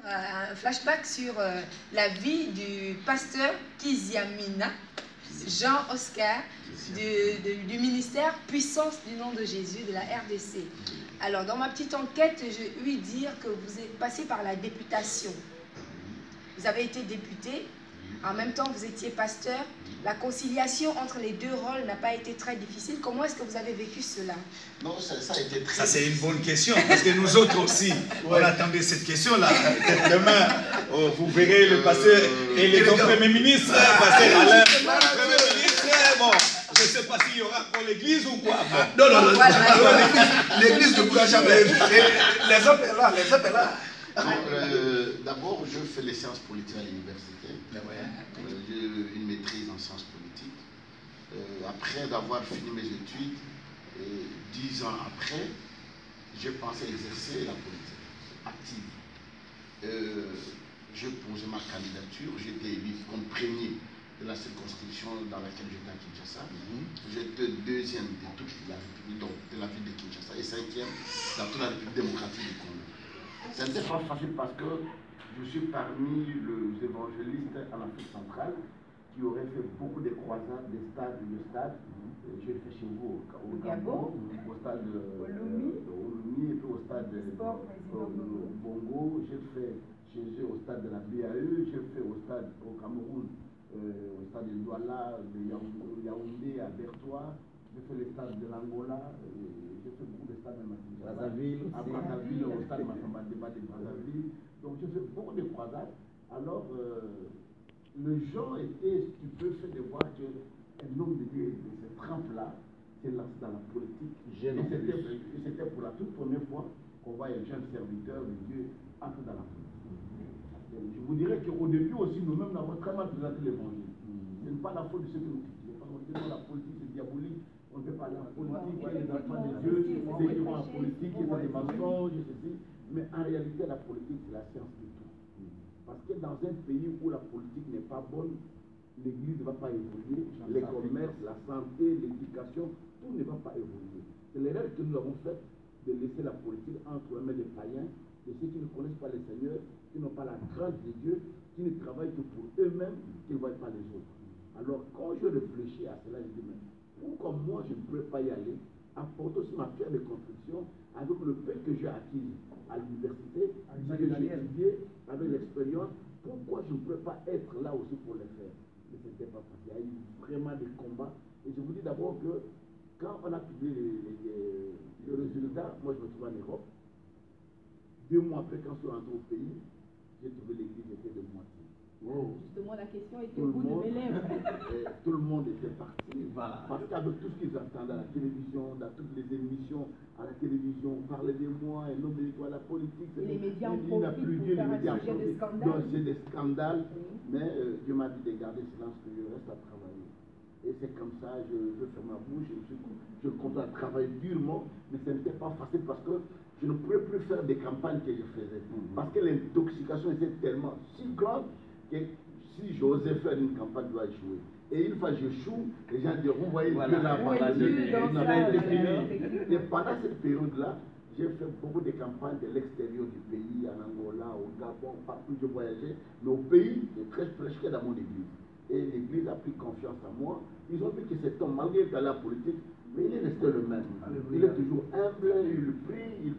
Un flashback sur la vie du pasteur Kiziamina Jean-Oscar du ministère Puissance du nom de Jésus de la RDC. Alors, dans ma petite enquête, j'ai eu dire que vous êtes passé par la députation. Vous avez été député, en même temps vous étiez pasteur. La conciliation entre les deux rôles n'a pas été très difficile. Comment est-ce que vous avez vécu cela? Non, ça a été très... Ça, c'est une bonne question, parce que nous autres aussi, on attendait cette question-là. Demain, vous verrez le pasteur et les deux premiers ministres, pasteur Alain, premier ministre, bon, je ne sais pas s'il y aura pour l'église ou quoi. Non, l'église ne pourra jamais. Les hommes est là, les hommes est là. D'abord, je fais les sciences politiques à l'université. J'ai une maîtrise en sciences politiques. Après d'avoir fini mes études, 10 ans après, j'ai pensé exercer la politique active. J'ai posé ma candidature, j'ai été élu comme premier de la circonscription dans laquelle j'étais à Kinshasa. J'étais deuxième de toute la République, donc de la ville de Kinshasa, et cinquième dans toute la République démocratique du Congo. Ce n'était pas facile parce que je suis parmi les évangélistes en Afrique centrale qui auraient fait beaucoup de croisades, des stades. J'ai fait chez vous au Gabon, au stade de Olumi, et puis au stade de Bongo. J'ai fait chez eux au stade de la BAE, j'ai fait au stade au Cameroun, au stade de Douala, de Yaoundé, à Bertois. J'ai fait le stade de l'Angola, j'ai fait beaucoup de stades à Brazzaville, au stade Massamba Débat de Brazzaville. Donc j'ai fait beaucoup de croisades. Alors, les gens étaient stupéfaits de voir qu'un homme de cette trempe-là s'est lancé dans la politique. Et c'était pour la toute première fois qu'on voit un jeune serviteur de Dieu entrer dans la politique. Je vous dirais qu'au début aussi, nous-mêmes, nous avons très mal présenté l'évangile. Ce n'est pas la faute de ceux qui nous critiquent. Parce qu'on dit que la politique, c'est diabolique. On ne fait pas la politique, les enfants de Dieu, ceux qui vont en politique, ils font des mensonges, ceci. Mais en réalité, la politique, c'est la science de tout. Parce que dans un pays où la politique n'est pas bonne, l'église ne va pas évoluer, les commerces, la santé, l'éducation, tout ne va pas évoluer. C'est l'erreur que nous avons faite de laisser la politique entre les mains des païens, de ceux qui ne connaissent pas le Seigneur, qui n'ont pas la grâce de Dieu, qui ne travaillent que pour eux-mêmes, qui ne voient pas les autres. Alors, quand je réfléchis à cela, je dis, mais pourquoi moi je ne pourrais pas y aller, apporter aussi ma pierre de construction avec le peu que j'ai acquis à l'université, ce que j'ai étudié, avec l'expérience, pourquoi je ne pourrais pas être là aussi pour le faire? Mais ce n'était pas facile. Il y a eu vraiment des combats. Et je vous dis d'abord que quand on a publié les résultats, moi je me trouve en Europe. 2 mois après, quand je suis rentré au pays, j'ai trouvé l'église était de moitié. Wow. Justement, la question était au bout de mes lèvres. Tout le monde était parti. Voilà. Parce qu'avec tout ce qu'ils entendaient à la télévision, dans toutes les émissions à la télévision, on parlait de moi, un homme de la politique. Et les médias ont profité pour faire un sujet de scandale. Donc, c'est des scandales. Mais Dieu m'a dit de garder silence, que je reste à travailler. Et c'est comme ça, je fais ma bouche, je continue à travailler durement, mais ce n'était pas facile parce que je ne pouvais plus faire des campagnes que je faisais. Parce que l'intoxication était tellement si grande que si j'osais faire une campagne, je dois échouer. Et une fois que j'échoue, les gens diront, vous voyez, Dieu l'a abandonné, on avait été fini. Et pendant cette période-là, j'ai fait beaucoup de campagnes de l'extérieur du pays, en Angola, au Gabon, partout où je voyageais. Mais au pays, j'ai très prêché dans mon église. Et l'église a pris confiance en moi. Ils ont vu que cet homme, malgré qu'il est à la politique, mais il est resté le même. Il est toujours humble, il prie, il